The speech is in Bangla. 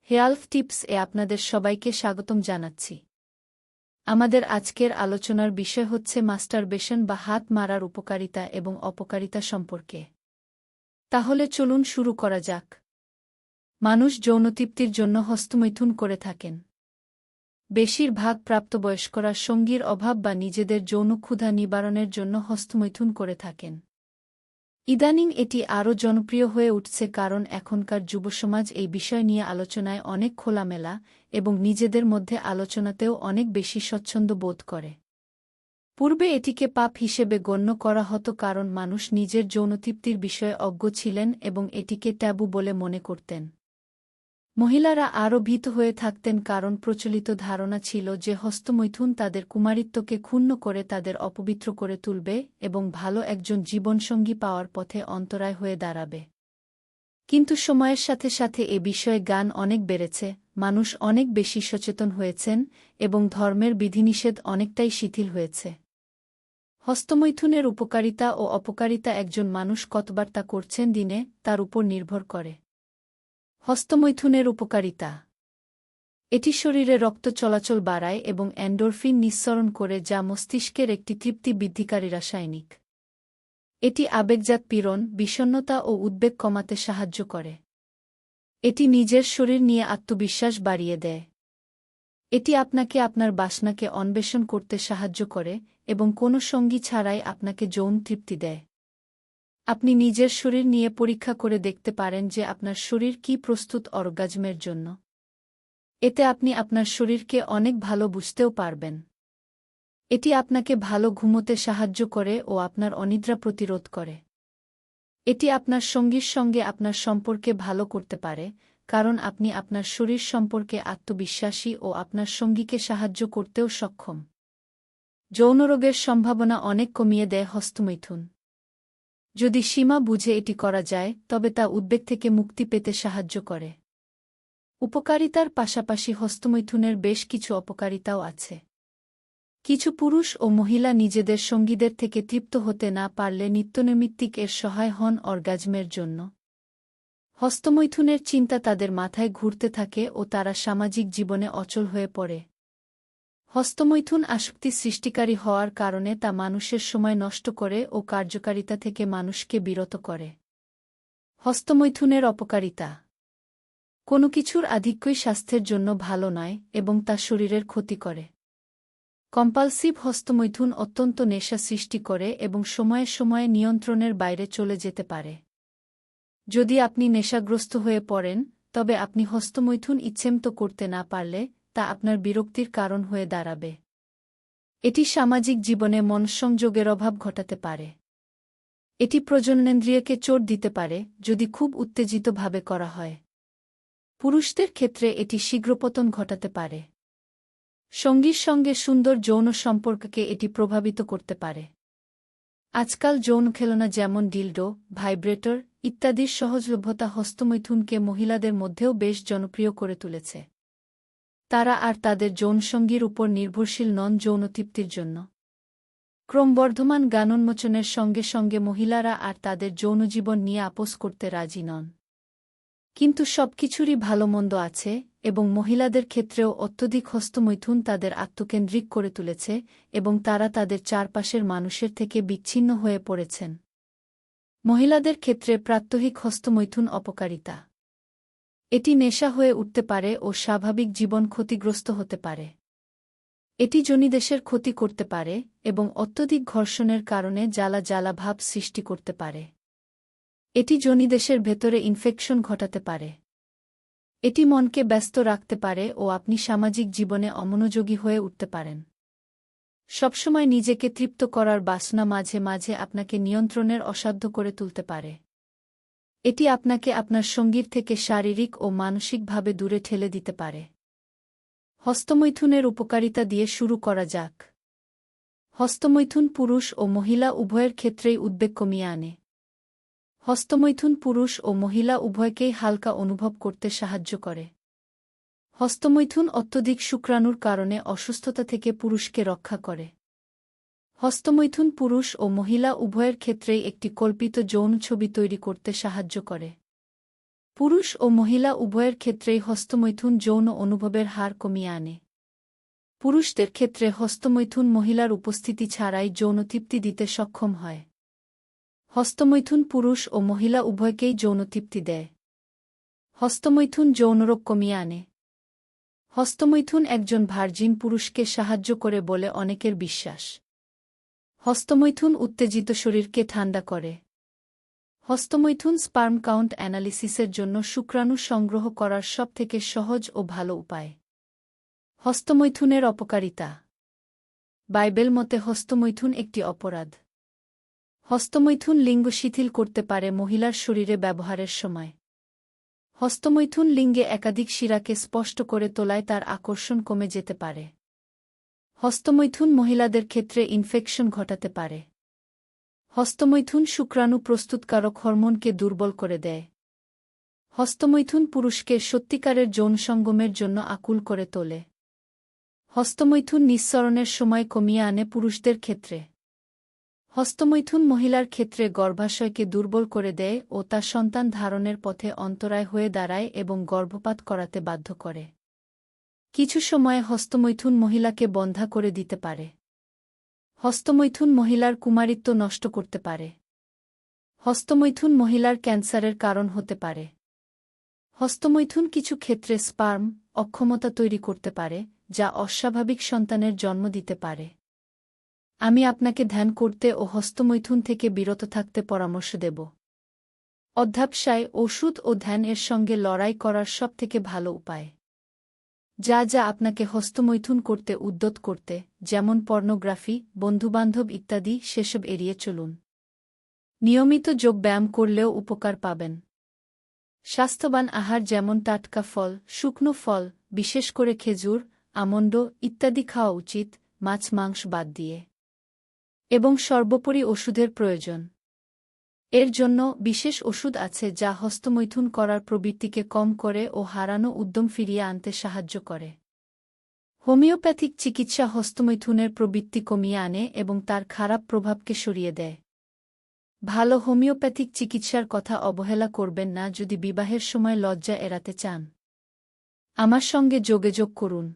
হেলথ টিপস এ আপনাদের সবাইকে স্বাগতম জানাচ্ছি। আমাদের আজকের আলোচনার বিষয় হচ্ছে মাস্টারবেশন বা হাত মারার উপকারিতা এবং অপকারিতা সম্পর্কে। তাহলে চলুন শুরু করা যাক। মানুষ যৌনতৃপ্তির জন্য হস্তমৈথুন করে থাকেন। বেশিরভাগ প্রাপ্তবয়স্করা সঙ্গীর অভাব বা নিজেদের যৌন ক্ষুধা নিবারণের জন্য হস্তমৈথুন করে থাকেন। ইদানিং এটি আরও জনপ্রিয় হয়ে উঠছে কারণ এখনকার যুবসমাজ এই বিষয় নিয়ে আলোচনায় অনেক খোলামেলা এবং নিজেদের মধ্যে আলোচনাতেও অনেক বেশি স্বচ্ছন্দ বোধ করে। পূর্বে এটিকে পাপ হিসেবে গণ্য করা হতো কারণ মানুষ নিজের যৌনতৃপ্তির বিষয়ে অজ্ঞ ছিলেন এবং এটিকে ট্যাবু বলে মনে করতেন। মহিলারা আরও ভীত হয়ে থাকতেন কারণ প্রচলিত ধারণা ছিল যে হস্তমৈথুন তাদের কুমারিত্বকে ক্ষুণ্ণ করে তাদের অপবিত্র করে তুলবে এবং ভালো একজন জীবনসঙ্গী পাওয়ার পথে অন্তরায় হয়ে দাঁড়াবে। কিন্তু সময়ের সাথে সাথে এ বিষয়ে জ্ঞান অনেক বেড়েছে, মানুষ অনেক বেশি সচেতন হয়েছেন এবং ধর্মের বিধিনিষেধ অনেকটাই শিথিল হয়েছে। হস্তমৈথুনের উপকারিতা ও অপকারিতা একজন মানুষ কতবার তা করছেন দিনে তার উপর নির্ভর করে। হস্তমৈথুনের উপকারিতা: এটি শরীরে রক্ত চলাচল বাড়ায় এবং এন্ডোরফিন নিঃসরণ করে যা মস্তিষ্কের একটি তৃপ্তি বৃদ্ধিকারী রাসায়নিক। এটি আবেগজাত পীড়ন, বিষণ্ণতা ও উদ্বেগ কমাতে সাহায্য করে। এটি নিজের শরীর নিয়ে আত্মবিশ্বাস বাড়িয়ে দেয়। এটি আপনাকে আপনার বাসনাকে অন্বেষণ করতে সাহায্য করে এবং কোনো সঙ্গী ছাড়াই আপনাকে যৌন তৃপ্তি দেয়। আপনি নিজের শরীর নিয়ে পরীক্ষা করে দেখতে পারেন যে আপনার শরীর কি প্রস্তুত অর্গাজমের জন্য। এতে আপনি আপনার শরীরকে অনেক ভালো বুঝতেও পারবেন। এটি আপনাকে ভালো ঘুমোতে সাহায্য করে ও আপনার অনিদ্রা প্রতিরোধ করে। এটি আপনার সঙ্গীর সঙ্গে আপনার সম্পর্কে ভালো করতে পারে কারণ আপনি আপনার শরীর সম্পর্কে আত্মবিশ্বাসী ও আপনার সঙ্গীকে সাহায্য করতেও সক্ষম। যৌনরোগের সম্ভাবনা অনেক কমিয়ে দেয় হস্তমৈথুন। যদি সীমা বুঝে এটি করা যায় তবে তা উদ্বেগ থেকে মুক্তি পেতে সাহায্য করে। উপকারিতার পাশাপাশি হস্তমৈথুনের বেশ কিছু অপকারিতাও আছে। কিছু পুরুষ ও মহিলা নিজেদের সঙ্গীদের থেকে তৃপ্ত হতে না পারলে নিত্যনৈমিত্তিক এর সহায় হন অর্গাজমের জন্য। হস্তমৈথুনের চিন্তা তাদের মাথায় ঘুরতে থাকে ও তারা সামাজিক জীবনে অচল হয়ে পড়ে। হস্তমৈথুন আসক্তি সৃষ্টিকারী হওয়ার কারণে তা মানুষের সময় নষ্ট করে ও কার্যকারিতা থেকে মানুষকে বিরত করে। হস্তমৈথুনের অপকারিতা: কোনো কিছুর আধিক্যই স্বাস্থ্যের জন্য ভালো নয় এবং তা শরীরের ক্ষতি করে। কম্পালসিভ হস্তমৈথুন অত্যন্ত নেশা সৃষ্টি করে এবং সময়ে সময়ে নিয়ন্ত্রণের বাইরে চলে যেতে পারে। যদি আপনি নেশাগ্রস্ত হয়ে পড়েন তবে আপনি হস্তমৈথুন ইচ্ছেমতো করতে না পারলে তা আপনার বিরক্তির কারণ হয়ে দাঁড়াবে। এটি সামাজিক জীবনে মনঃসংযোগের অভাব ঘটাতে পারে। এটি প্রজননেন্দ্রিয়কে চোট দিতে পারে যদি খুব উত্তেজিতভাবে করা হয়। পুরুষদের ক্ষেত্রে এটি শীঘ্রপতন ঘটাতে পারে। সঙ্গীর সঙ্গে সুন্দর যৌন সম্পর্ককে এটি প্রভাবিত করতে পারে। আজকাল যৌন খেলনা যেমন ডিলডো, ভাইব্রেটর ইত্যাদির সহজলভ্যতা হস্তমৈথুনকে মহিলাদের মধ্যেও বেশ জনপ্রিয় করে তুলেছে। তারা আর তাদের যৌনসঙ্গীর উপর নির্ভরশীল নন যৌনতৃপ্তির জন্য। ক্রমবর্ধমান জ্ঞানোন্মোচনের সঙ্গে সঙ্গে মহিলারা আর তাদের যৌনজীবন নিয়ে আপোস করতে রাজি নন। কিন্তু সবকিছুরই ভালোমন্দ আছে এবং মহিলাদের ক্ষেত্রেও অত্যধিক হস্তমৈথুন তাদের আত্মকেন্দ্রিক করে তুলেছে এবং তারা তাদের চারপাশের মানুষের থেকে বিচ্ছিন্ন হয়ে পড়েছেন। মহিলাদের ক্ষেত্রে প্রাত্যহিক হস্তমৈথুন অপকারিতা: এটি নেশা হয়ে উঠতে পারে ও স্বাভাবিক জীবন ক্ষতিগ্রস্ত হতে পারে। এটি যোনিদেশের ক্ষতি করতে পারে এবং অত্যধিক ঘর্ষণের কারণে জ্বালা জ্বালা ভাব সৃষ্টি করতে পারে। এটি যোনিদেশের ভেতরে ইনফেকশন ঘটাতে পারে। এটি মনকে ব্যস্ত রাখতে পারে ও আপনি সামাজিক জীবনে অমনোযোগী হয়ে উঠতে পারেন। সবসময় নিজেকে তৃপ্ত করার বাসনা মাঝে মাঝে আপনাকে নিয়ন্ত্রণের অসাধ্য করে তুলতে পারে। এটি আপনাকে আপনার সঙ্গীর থেকে শারীরিক ও মানসিকভাবে দূরে ঠেলে দিতে পারে। হস্তমৈথুনের উপকারিতা দিয়ে শুরু করা যাক। হস্তমৈথুন পুরুষ ও মহিলা উভয়ের ক্ষেত্রেই উদ্বেগ কমিয়ে আনে। হস্তমৈথুন পুরুষ ও মহিলা উভয়কেই হালকা অনুভব করতে সাহায্য করে। হস্তমৈথুন অত্যধিক শুক্রাণুর কারণে অসুস্থতা থেকে পুরুষকে রক্ষা করে। হস্তমৈথুন পুরুষ ও মহিলা উভয়ের ক্ষেত্রেই একটি কল্পিত যৌন ছবি তৈরি করতে সাহায্য করে। পুরুষ ও মহিলা উভয়ের ক্ষেত্রেই হস্তমৈথুন যৌন অনুভবের হার কমিয়ে আনে। পুরুষদের ক্ষেত্রে হস্তমৈথুন মহিলার উপস্থিতি ছাড়াই যৌনতৃপ্তি দিতে সক্ষম হয়। হস্তমৈথুন পুরুষ ও মহিলা উভয়কেই যৌনতৃপ্তি দেয়। হস্তমৈথুন যৌনরোগ কমিয়ে আনে। হস্তমৈথুন একজন ভার্জিন পুরুষকে সাহায্য করে বলে অনেকের বিশ্বাস। হস্তমৈথুন উত্তেজিত শরীরকে ঠান্ডা করে। হস্তমৈথুন স্পার্ম কাউন্ট অ্যানালিসিসের জন্য শুক্রাণু সংগ্রহ করার সবথেকে সহজ ও ভালো উপায়। হস্তমৈথুনের অপকারিতা। বাইবেল মতে হস্তমৈথুন একটি অপরাধ। হস্তমৈথুন লিঙ্গ শিথিল করতে পারে মহিলার শরীরে ব্যবহারের সময়। হস্তমৈথুন লিঙ্গে একাধিক শিরাকে স্পষ্ট করে তোলায় তার আকর্ষণ কমে যেতে পারে। হস্তমৈথুন মহিলাদের ক্ষেত্রে ইনফেকশন ঘটাতে পারে। হস্তমৈথুন শুক্রাণু প্রস্তুতকারক হরমোনকে দুর্বল করে দেয়। হস্তমৈথুন পুরুষকে সত্যিকারের যৌনসঙ্গমের জন্য আকুল করে তোলে। হস্তমৈথুন নিঃসরণের সময় কমিয়ে আনে পুরুষদের ক্ষেত্রে। হস্তমৈথুন মহিলার ক্ষেত্রে গর্ভাশয়কে দুর্বল করে দেয় ও তা সন্তান ধারণের পথে অন্তরায় হয়ে দাঁড়ায় এবং গর্ভপাত করাতে বাধ্য করে। কিছু সময়ে হস্তমৈথুন মহিলাকে বন্ধ্যা করে দিতে পারে। হস্তমৈথুন মহিলার কুমারিত্ব নষ্ট করতে পারে। হস্তমৈথুন মহিলার ক্যান্সারের কারণ হতে পারে। হস্তমৈথুন কিছু ক্ষেত্রে স্পার্ম অক্ষমতা তৈরি করতে পারে, যা অস্বাভাবিক সন্তানের জন্ম দিতে পারে। আমি আপনাকে ধ্যান করতে ও হস্তমৈথুন থেকে বিরত থাকতে পরামর্শ দেব। অধ্যাবসায়, ওষুধ ও ধ্যান এর সঙ্গে লড়াই করার সবথেকে ভালো উপায়। যা যা আপনাকে হস্তমৈথুন করতে উদ্যত করতে, যেমন পর্নোগ্রাফি, বন্ধুবান্ধব ইত্যাদি, সেসব এড়িয়ে চলুন। নিয়মিত যোগব্যায়াম করলেও উপকার পাবেন। স্বাস্থ্যবান আহার যেমন টাটকা ফল, শুকনো ফল, বিশেষ করে খেজুর, আমন্ড ইত্যাদি খাওয়া উচিত, মাছ মাংস বাদ দিয়ে। এবং সর্বোপরি ওষুধের প্রয়োজন। এর জন্য বিশেষ ওষুধ আছে যা হস্তমৈথুন করার প্রবৃত্তিকে কম করে ও হারানো উদ্যম ফিরিয়ে আনতে সাহায্য করে। হোমিওপ্যাথিক চিকিৎসা হস্তমৈথুনের প্রবৃত্তি কমিয়ে আনে এবং তার খারাপ প্রভাবকে সরিয়ে দেয়। ভালো হোমিওপ্যাথিক চিকিৎসার কথা অবহেলা করবেন না যদি বিবাহের সময় লজ্জা এড়াতে চান। আমার সঙ্গে যোগাযোগ করুন।